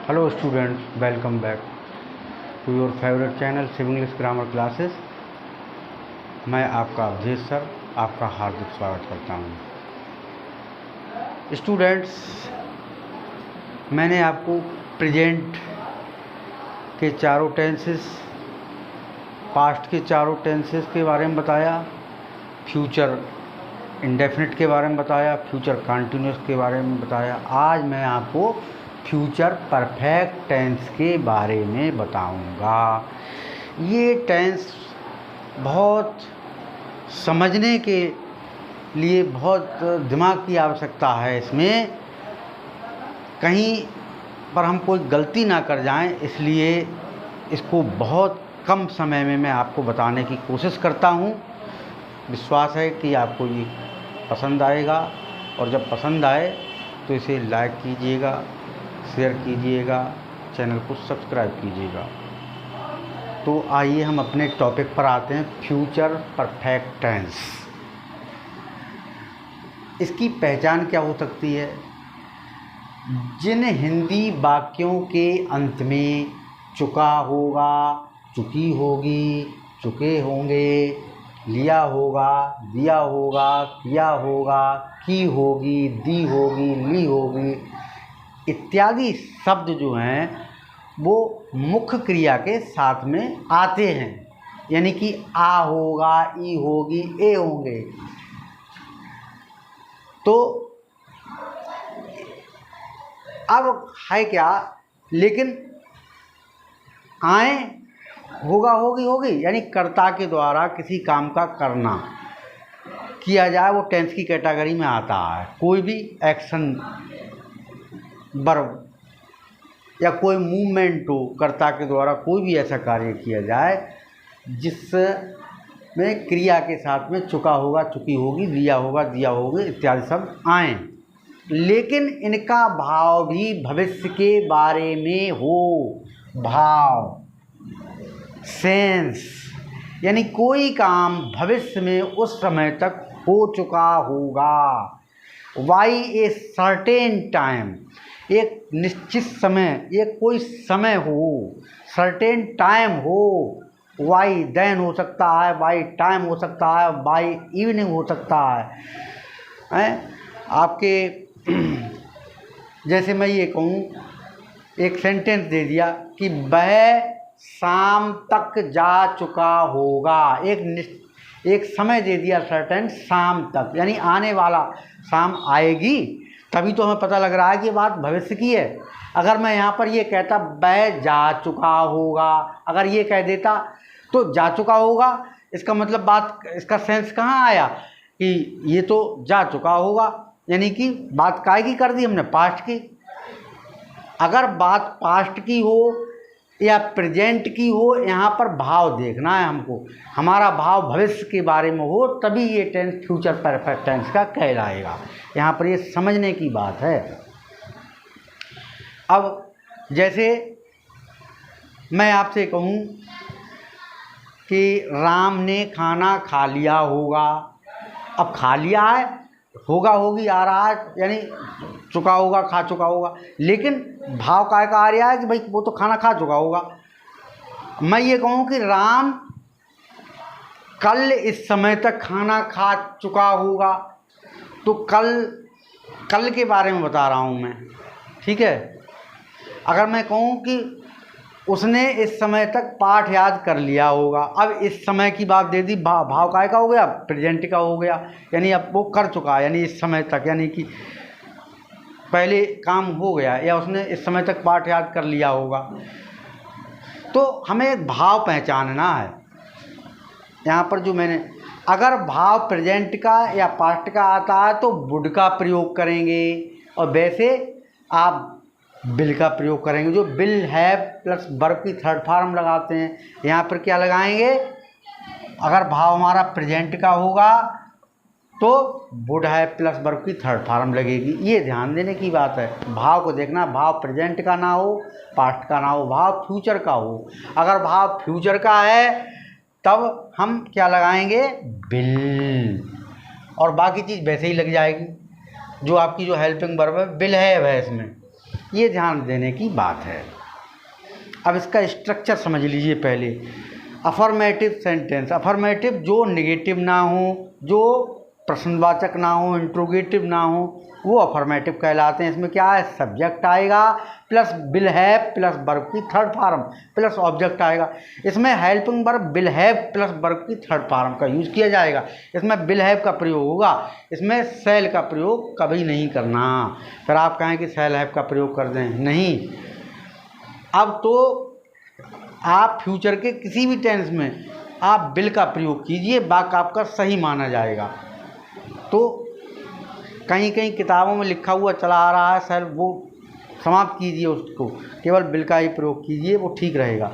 Hello students, welcome back to your favorite channel सिव English grammar classes. मैं आपका Awadhesh sir आपका हार्दिक स्वागत करता हूँ। स्टूडेंट्स, मैंने आपको प्रेजेंट के चारों टेंसेस, पास्ट के चारों टेंसेस के बारे में बताया, फ्यूचर इंडेफिनिट के बारे में बताया, फ्यूचर कंटिन्यूस के बारे में बताया। आज मैं आपको फ्यूचर परफेक्ट टेंस के बारे में बताऊंगा। ये टेंस बहुत समझने के लिए बहुत दिमाग की आवश्यकता है। इसमें कहीं पर हम कोई गलती ना कर जाएं, इसलिए इसको बहुत कम समय में मैं आपको बताने की कोशिश करता हूं। विश्वास है कि आपको ये पसंद आएगा, और जब पसंद आए तो इसे लाइक कीजिएगा, शेयर कीजिएगा, चैनल को सब्सक्राइब कीजिएगा। तो आइए हम अपने टॉपिक पर आते हैं, फ्यूचर परफेक्ट टेंस। इसकी पहचान क्या हो सकती है? जिन हिंदी वाक्यों के अंत में चुका होगा, चुकी होगी, चुके होंगे, लिया होगा, दिया होगा, किया होगा, की होगी, दी होगी, ली होगी इत्यादि शब्द जो हैं वो मुख्य क्रिया के साथ में आते हैं। यानी कि आ होगा, ई होगी, ए होंगे। तो अब है क्या, लेकिन आए होगा, होगी, होगी यानी कर्ता के द्वारा किसी काम का करना किया जाए, वो टेंस की कैटेगरी में आता है। कोई भी एक्शन वर्ब या कोई मूवमेंट हो, कर्ता के द्वारा कोई भी ऐसा कार्य किया जाए जिसमें क्रिया के साथ में चुका होगा, चुकी होगी, लिया होगा, दिया होगा इत्यादि सब आए, लेकिन इनका भाव भी भविष्य के बारे में हो। भाव, सेंस, यानी कोई काम भविष्य में उस समय तक हो चुका होगा। वाई ए सर्टेन टाइम, एक निश्चित समय, एक कोई समय हो, सर्टेन टाइम हो। वाई देन हो सकता है, वाई टाइम हो सकता है, वाई इवनिंग हो सकता है। आपके जैसे मैं ये कहूँ, एक सेंटेंस दे दिया कि वह शाम तक जा चुका होगा। एक समय दे दिया सर्टेन, शाम तक, यानी आने वाला, शाम आएगी, तभी तो हमें पता लग रहा है कि ये बात भविष्य की है। अगर मैं यहाँ पर ये कहता वह जा चुका होगा, अगर ये कह देता तो जा चुका होगा, इसका मतलब बात, इसका सेंस कहाँ आया कि ये तो जा चुका होगा, यानी कि बात काय की कर दी हमने, पास्ट की। अगर बात पास्ट की हो या प्रेजेंट की हो, यहाँ पर भाव देखना है हमको। हमारा भाव भविष्य के बारे में हो, तभी ये टेंस फ्यूचर परफेक्ट टेंस का कहलाएगा। यहाँ पर ये समझने की बात है। अब जैसे मैं आपसे कहूँ कि राम ने खाना खा लिया होगा। अब खा लिया है, होगा, होगी आ रहा है, यानी चुका होगा, खा चुका होगा, लेकिन भाव काय का आ रहा है कि भाई वो तो खाना खा चुका होगा। मैं ये कहूँ कि राम कल इस समय तक खाना खा चुका होगा, तो कल के बारे में बता रहा हूँ मैं, ठीक है। अगर मैं कहूँ कि उसने इस समय तक पाठ याद कर लिया होगा, अब इस समय की बात दे दी, भाव काय का हो गया, प्रेजेंट का हो गया, यानी अब वो कर चुका है, यानी इस समय तक, यानी कि पहले काम हो गया, या उसने इस समय तक पाठ याद कर लिया होगा। तो हमें एक भाव पहचानना है। यहाँ पर जो मैंने, अगर भाव प्रेजेंट का या पास्ट का आता है तो वुड का प्रयोग करेंगे, और वैसे आप बिल का प्रयोग करेंगे। जो बिल है प्लस वर्ब की थर्ड फॉर्म लगाते हैं, यहाँ पर क्या लगाएंगे? अगर भाव हमारा प्रेजेंट का होगा तो वुड है प्लस वर्ब की थर्ड फॉर्म लगेगी। ये ध्यान देने की बात है। भाव को देखना, भाव प्रेजेंट का ना हो, पास्ट का ना हो, भाव फ्यूचर का हो। अगर भाव फ्यूचर का है तब हम क्या लगाएंगे? बिल, और बाकी चीज़ वैसे ही लग जाएगी। जो आपकी जो हेल्पिंग वर्ब है, बिल है वह इसमें, ये ध्यान देने की बात है। अब इसका स्ट्रक्चर समझ लीजिए पहले। अफर्मेटिव सेंटेंस, अफर्मेटिव जो नेगेटिव ना हो, जो प्रश्नवाचक ना हो, इंट्रोगेटिव ना हो, वो अफर्मेटिव कहलाते हैं। इसमें क्या है, सब्जेक्ट आएगा plus will have plus verb की थर्ड फॉर्म प्लस ऑब्जेक्ट आएगा। इसमें helping verb will have plus verb की थर्ड फॉर्म का यूज़ किया जाएगा। इसमें विल हैव का प्रयोग होगा, इसमें शैल का प्रयोग कभी नहीं करना। फिर आप कहें कि शैल हैव का प्रयोग कर दें, नहीं। अब तो आप फ्यूचर के किसी भी टेंस में आप विल का प्रयोग कीजिए, वाक्य आपका सही माना जाएगा। तो कहीं कहीं किताबों में लिखा हुआ चला आ रहा है सर, वो समाप्त कीजिए, उसको केवल विल का ही प्रयोग कीजिए, वो ठीक रहेगा।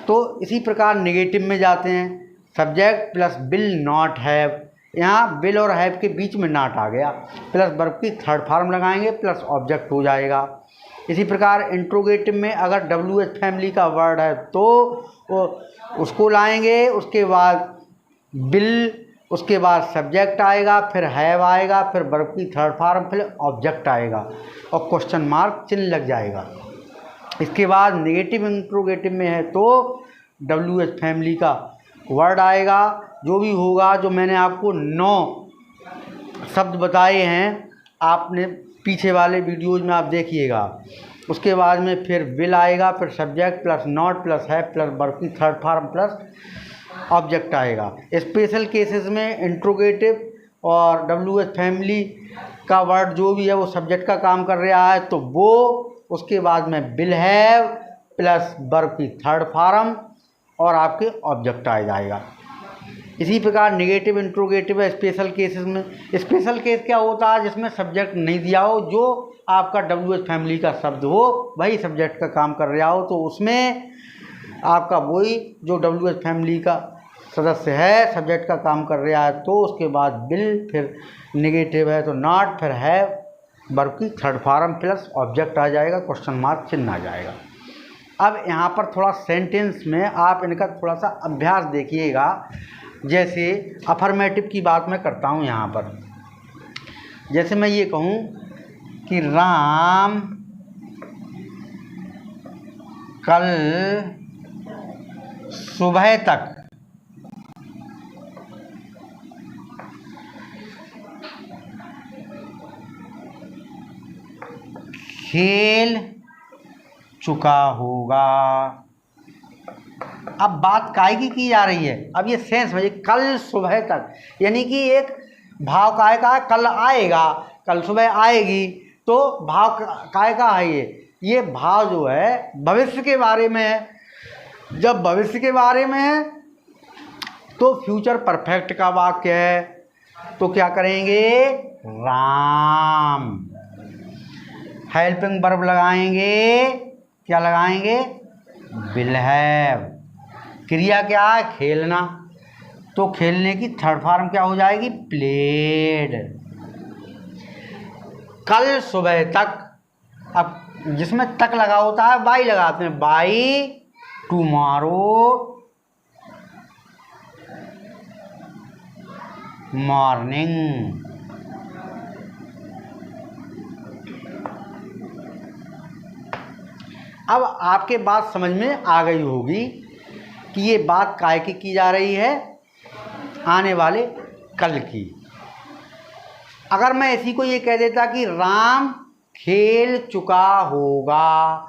तो इसी प्रकार नेगेटिव में जाते हैं, subject plus will not have, यहाँ विल और हैव के बीच में नॉट आ गया, प्लस वर्ब की थर्ड फॉर्म लगाएंगे प्लस ऑब्जेक्ट हो जाएगा। इसी प्रकार इंट्रोगेटिव में अगर WH फैमिली का वर्ड है तो उसको लाएंगे, उसके बाद विल, उसके बाद सब्जेक्ट आएगा, फिर हैव आएगा, फिर वर्ब की थर्ड फॉर्म, फिर ऑब्जेक्ट आएगा और क्वेश्चन मार्क चिन्ह लग जाएगा। इसके बाद नेगेटिव इंट्रोगेटिव में है तो WH फैमिली का वर्ड आएगा, जो भी होगा, जो मैंने आपको 9 शब्द बताए हैं, आपने पीछे वाले वीडियोज़ में आप देखिएगा। उसके बाद में फिर विल आएगा, फिर सब्जेक्ट प्लस नॉट प्लस है प्लस वर्ब की थर्ड फॉर्म प्लस ऑब्जेक्ट आएगा। स्पेशल केसेस में इंट्रोगेटिव और WH फैमिली का वर्ड जो भी है वो सब्जेक्ट का काम कर रहा है, तो वो उसके बाद में विल हैव प्लस वर्ब की थर्ड फॉर्म और आपके ऑब्जेक्ट आ जाएगा। इसी प्रकार नेगेटिव इंट्रोगेटिव है स्पेशल केसेस में। स्पेशल केस क्या होता है, जिसमें सब्जेक्ट नहीं दिया हो, जो आपका WH फैमिली का शब्द हो, वही सब्जेक्ट का काम कर रहा हो, तो उसमें आपका वही जो WH फैमिली का सदस्य है सब्जेक्ट का काम कर रहा है, तो उसके बाद विल, फिर नेगेटिव है तो नॉट, फिर हैव, वर्ब की थर्ड फॉर्म प्लस ऑब्जेक्ट आ जाएगा, क्वेश्चन मार्क चिन्ह आ जाएगा। अब यहाँ पर थोड़ा सेंटेंस में आप इनका थोड़ा सा अभ्यास देखिएगा। जैसे अफर्मेटिव की बात मैं करता हूँ यहाँ पर। जैसे मैं ये कहूँ कि राम कल सुबह तक खेल चुका होगा। अब बात काय की जा रही है, अब ये सेंस समझिए, कल सुबह तक, यानी कि एक भाव काय का है, कल आएगा, कल सुबह आएगी, तो भाव काय का है ये भाव जो है भविष्य के बारे में है। जब भविष्य के बारे में है तो फ्यूचर परफेक्ट का वाक्य है, तो क्या करेंगे, राम, हेल्पिंग वर्ब लगाएंगे, क्या लगाएंगे, विल हैव, क्रिया क्या है, खेलना, तो खेलने की थर्ड फॉर्म क्या हो जाएगी, प्लेड। कल सुबह तक, अब जिसमें तक लगा होता है बाई लगाते हैं, बाई टुमारो मॉर्निंग। अब आपके बात समझ में आ गई होगी कि ये बात काय की जा रही है, आने वाले कल की। अगर मैं इसी को ये कह देता कि राम खेल चुका होगा,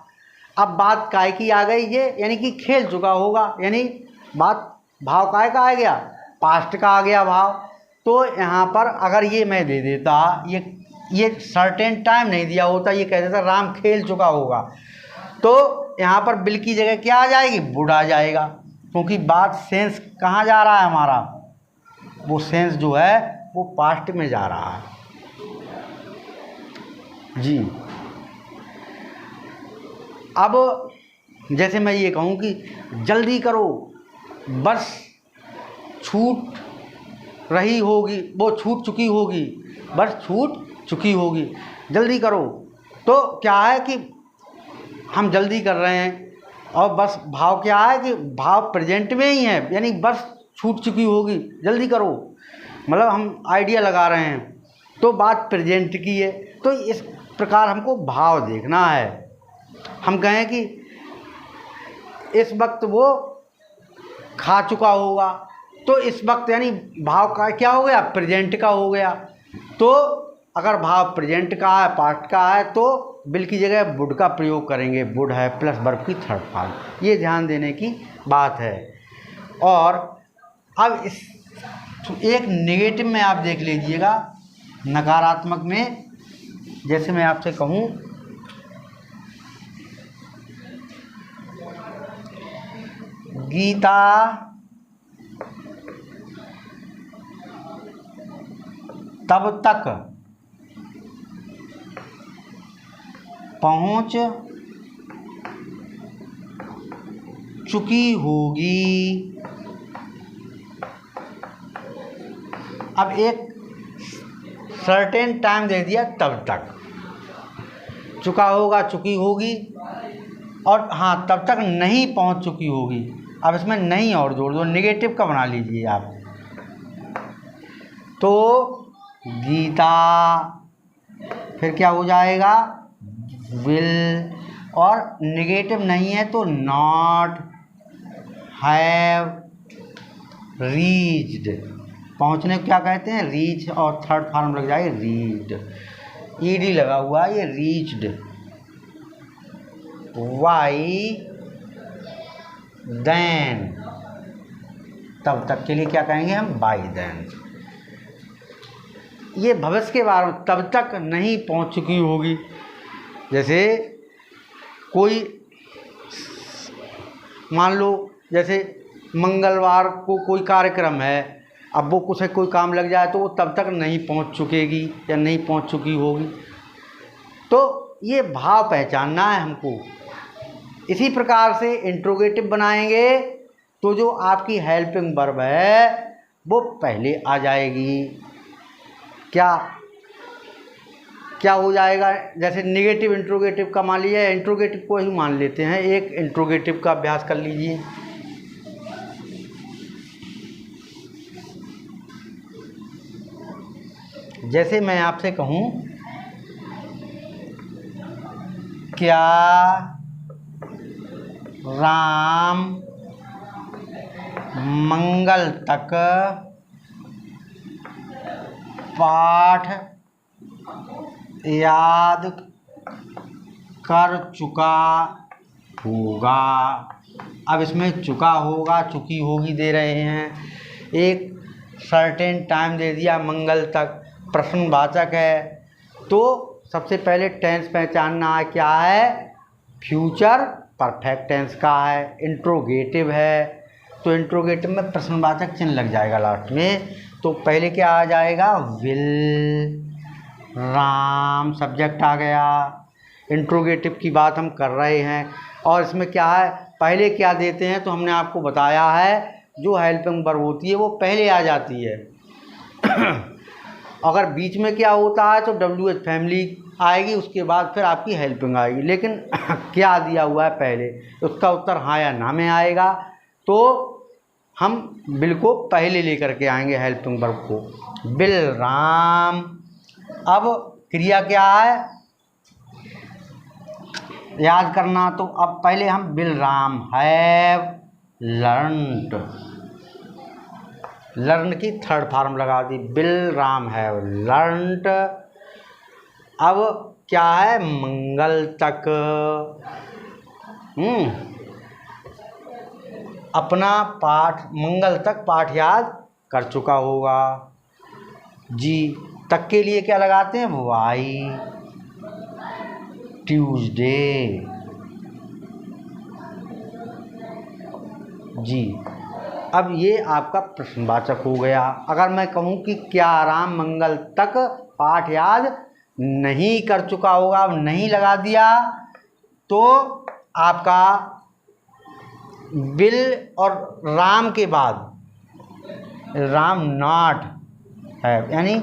अब बात काय की आ गई ये, यानी कि खेल चुका होगा, यानी बात भाव काय का आ गया, पास्ट का आ गया भाव। तो यहाँ पर अगर ये मैं दे देता, ये सर्टेन टाइम नहीं दिया होता, ये कह देता राम खेल चुका होगा, तो यहाँ पर विल की जगह क्या आ जाएगी, वुड आ जाएगा, क्योंकि बात सेंस कहाँ जा रहा है हमारा, वो सेंस जो है वो पास्ट में जा रहा है जी। अब जैसे मैं ये कहूँ कि जल्दी करो, बस छूट रही होगी, वो छूट चुकी होगी, बस छूट चुकी होगी, जल्दी करो, तो क्या है कि हम जल्दी कर रहे हैं, और बस भाव क्या है कि भाव प्रेजेंट में ही है, यानी बस छूट चुकी होगी, जल्दी करो, मतलब हम आइडिया लगा रहे हैं, तो बात प्रेजेंट की है। तो इस प्रकार हमको भाव देखना है। हम कहें कि इस वक्त वो खा चुका होगा, तो इस वक्त यानी भाव का क्या हो गया, प्रेजेंट का हो गया। तो अगर भाव प्रेजेंट का है, पास्ट का है, तो विल की जगह वुड का प्रयोग करेंगे। वुड है प्लस वर्ब की थर्ड फॉर्म, ये ध्यान देने की बात है। और अब इस एक नेगेटिव में आप देख लीजिएगा, नकारात्मक में जैसे मैं आपसे कहूँ गीता तब तक पहुंच चुकी होगी। अब एक सर्टेन टाइम दे दिया, तब तक चुका होगा, चुकी होगी, और हाँ तब तक नहीं पहुंच चुकी होगी। अब इसमें नहीं और जोड़ दो, नेगेटिव का बना लीजिए आप। तो गीता फिर क्या हो जाएगा, विल, और नेगेटिव नहीं है तो नॉट हैव रीच्ड। पहुंचने को क्या कहते हैं, रीच, और थर्ड फॉर्म लग जाएगा रीड, ईडी लगा हुआ है, ये रीच्ड। वाई देन, तब तक के लिए क्या कहेंगे हम, बाई देन। ये भविष्य के बारे में, तब तक नहीं पहुंच चुकी होगी। जैसे कोई मान लो, जैसे मंगलवार को कोई कार्यक्रम है, अब वो कुछ कोई काम लग जाए तो वो तब तक नहीं पहुंच चुकेगी या नहीं पहुंच चुकी होगी। तो ये भाव पहचानना है हमको। इसी प्रकार से इंट्रोगेटिव बनाएंगे तो जो आपकी हेल्पिंग वर्ब है वो पहले आ जाएगी। क्या क्या हो जाएगा, जैसे नेगेटिव इंट्रोगेटिव का मान लीजिए, इंट्रोगेटिव को ही मान लेते हैं। एक इंट्रोगेटिव का अभ्यास कर लीजिए। जैसे मैं आपसे कहूँ, क्या राम मंगल तक पाठ याद कर चुका होगा। अब इसमें चुका होगा, चुकी होगी दे रहे हैं। एक सर्टेन टाइम दे दिया, मंगल तक, प्रश्नवाचक है। तो सबसे पहले टेंस पहचानना है, क्या है, फ्यूचर परफेक्ट टेंस का है। इंट्रोगेटिव है तो इंट्रोगेटिव में प्रश्नवाचक चिन्ह लग जाएगा लास्ट में। तो पहले क्या आ जाएगा, विल, राम, सब्जेक्ट आ गया। इंट्रोगेटिव की बात हम कर रहे हैं, और इसमें क्या है, पहले क्या देते हैं तो हमने आपको बताया है, जो हेल्पिंग वर्ब होती है वो पहले आ जाती है। अगर बीच में क्या होता है तो WH फैमिली आएगी, उसके बाद फिर आपकी हेल्पिंग आएगी। लेकिन क्या दिया हुआ है पहले, उसका उत्तर हाँ या ना में आएगा। तो हम बिल को पहले लेकर के आएंगे, हेल्पिंग वर्ब को। बिल राम, अब क्रिया क्या है, याद करना। तो अब पहले हम bill Ram have learned, learn की थर्ड फॉर्म लगा दी, बिल राम हैव लर्नड। अब क्या है, मंगल तक, अपना पाठ, मंगल तक पाठ याद कर चुका होगा। जी, तक के लिए क्या लगाते हैं, वाई, ट्यूसडे। जी, अब ये आपका प्रश्नवाचक हो गया। अगर मैं कहूँ कि क्या राम मंगल तक पाठ याद नहीं कर चुका होगा, अब नहीं लगा दिया, तो आपका बिल और राम के बाद राम नॉट हैव, यानी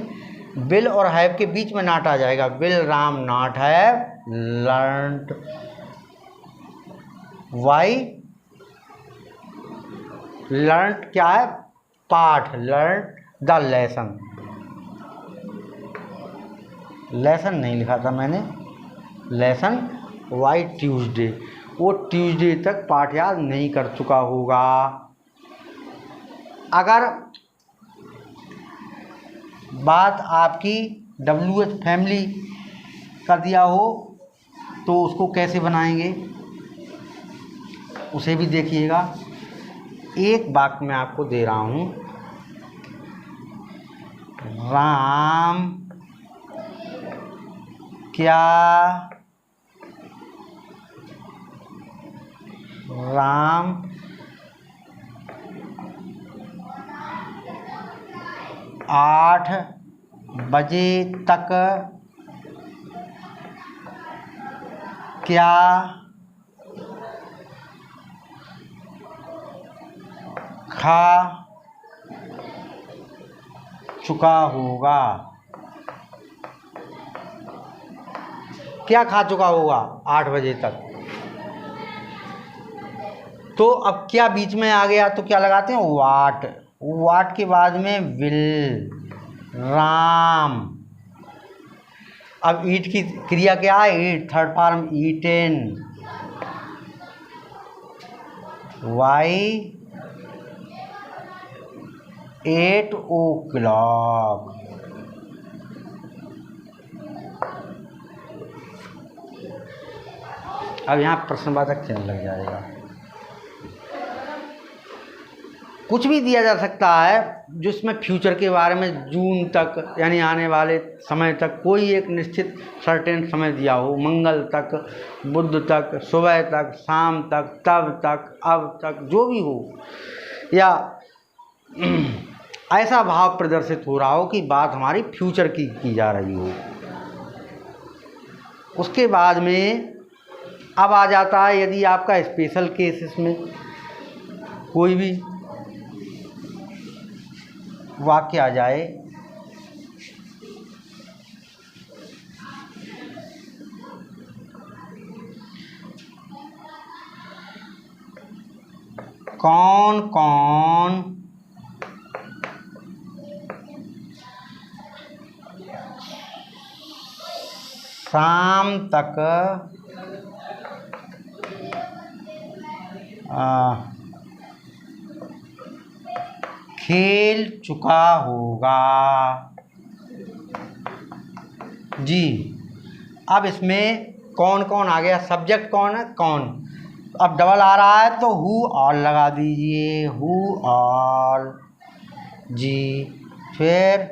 बिल और हैव के बीच में नॉट आ जाएगा। Bill Ram not have learned, why, learn क्या है, पाठ, लर्न द लेसन, लेसन नहीं लिखा था मैंने, लेसन बाय ट्यूसडे, वो ट्यूसडे तक पाठ याद नहीं कर चुका होगा। अगर बात आपकी WH फैमिली का दिया हो तो उसको कैसे बनाएंगे उसे भी देखिएगा। एक वाक्य मैं आपको दे रहा हूँ, राम क्या राम 8 बजे तक क्या खा चुका होगा? क्या खा चुका होगा 8 बजे तक? तो अब क्या बीच में आ गया तो क्या लगाते हैं? वाट। वाट के बाद में विल, राम। अब ईट की क्रिया क्या है? Eat, third form eaten, why 8 o'clock। अब यहाँ प्रश्नवाचक चिन्ह लग जाएगा। कुछ भी दिया जा सकता है जिसमें फ्यूचर के बारे में जून तक यानी आने वाले समय तक कोई एक निश्चित सर्टेन समय दिया हो, मंगल तक, बुध तक, सुबह तक, शाम तक, तब तक, अब तक, जो भी हो, या ऐसा भाव प्रदर्शित हो रहा हो कि बात हमारी फ्यूचर की जा रही हो। उसके बाद में अब आ जाता है यदि आपका स्पेशल केसेस में कोई भी वाक्य आ जाए, कौन कौन शाम तक खेल चुका होगा जी। अब इसमें कौन कौन आ गया? सब्जेक्ट कौन है? कौन। अब डबल आ रहा है तो हु ऑल लगा दीजिए, हु ऑल जी। फिर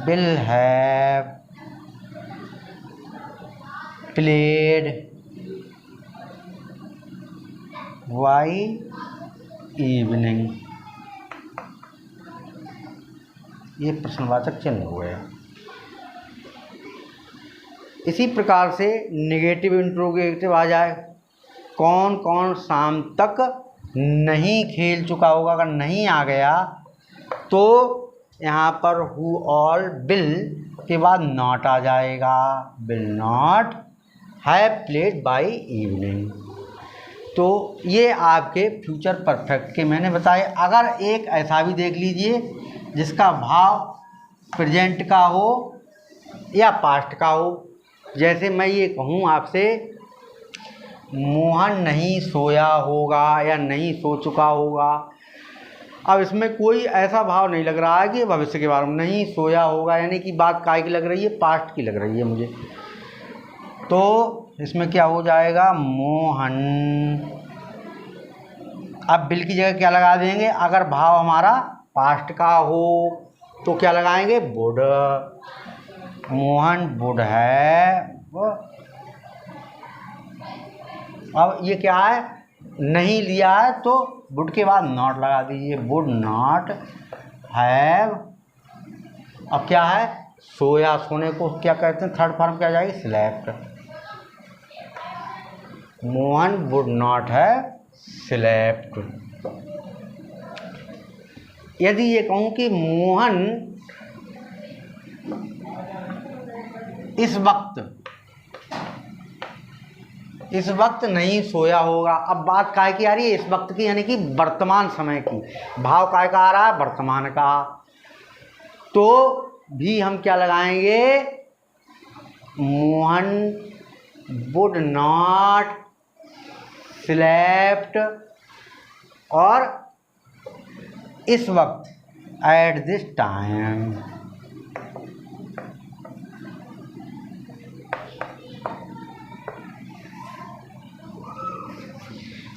will have played by evening. ये प्रश्नवाचक चिन्ह हो गया। इसी प्रकार से नेगेटिव इंट्रोगेटिव आ जाए, कौन कौन शाम तक नहीं खेल चुका होगा। अगर नहीं आ गया तो यहाँ पर हु ऑल विल के बाद नॉट आ जाएगा, will not have played by evening. तो ये आपके फ्यूचर परफेक्ट के मैंने बताए। अगर एक ऐसा भी देख लीजिए जिसका भाव प्रेजेंट का हो या पास्ट का हो, जैसे मैं ये कहूँ आपसे, मोहन नहीं सोया होगा या नहीं सो चुका होगा। अब इसमें कोई ऐसा भाव नहीं लग रहा है कि भविष्य के बारे में नहीं सोया होगा, यानी कि बात काय की लग रही है? पास्ट की लग रही है मुझे। तो इसमें क्या हो जाएगा? मोहन। अब बिल की जगह क्या लगा देंगे? अगर भाव हमारा पास्ट का हो तो क्या लगाएंगे? वुड। मोहन वुड है। अब ये क्या है? नहीं लिया है तो वुड के बाद नॉट लगा दीजिए, वुड नॉट हैव। अब क्या है? सोया, सोने को क्या कहते हैं? थर्ड फॉर्म क्या जाएगी? Slept. Mohan would not have slept. यदि ये कहूँ कि मोहन इस वक्त नहीं सोया होगा। अब बात काय की आ रही है? इस वक्त की, यानी कि वर्तमान समय की। भाव काय का आ रहा है? वर्तमान का। तो भी हम क्या लगाएंगे? मोहन वुड नॉट स्लेप्ट, और इस वक्त एट दिस टाइम।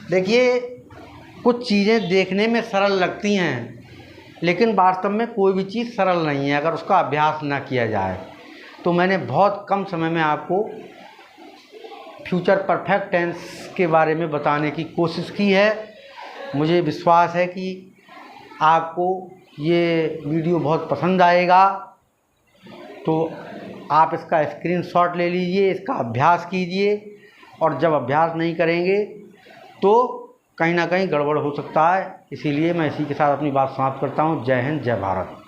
देखिए, कुछ चीज़ें देखने में सरल लगती हैं, लेकिन वास्तव में कोई भी चीज़ सरल नहीं है अगर उसका अभ्यास ना किया जाए। तो मैंने बहुत कम समय में आपको फ्यूचर परफेक्ट टेंस के बारे में बताने की कोशिश की है। मुझे विश्वास है कि आपको ये वीडियो बहुत पसंद आएगा। तो आप इसका स्क्रीनशॉट ले लीजिए, इसका अभ्यास कीजिए, और जब अभ्यास नहीं करेंगे तो कहीं ना कहीं गड़बड़ हो सकता है। इसीलिए मैं इसी के साथ अपनी बात समाप्त करता हूँ। जय हिंद, जय भारत।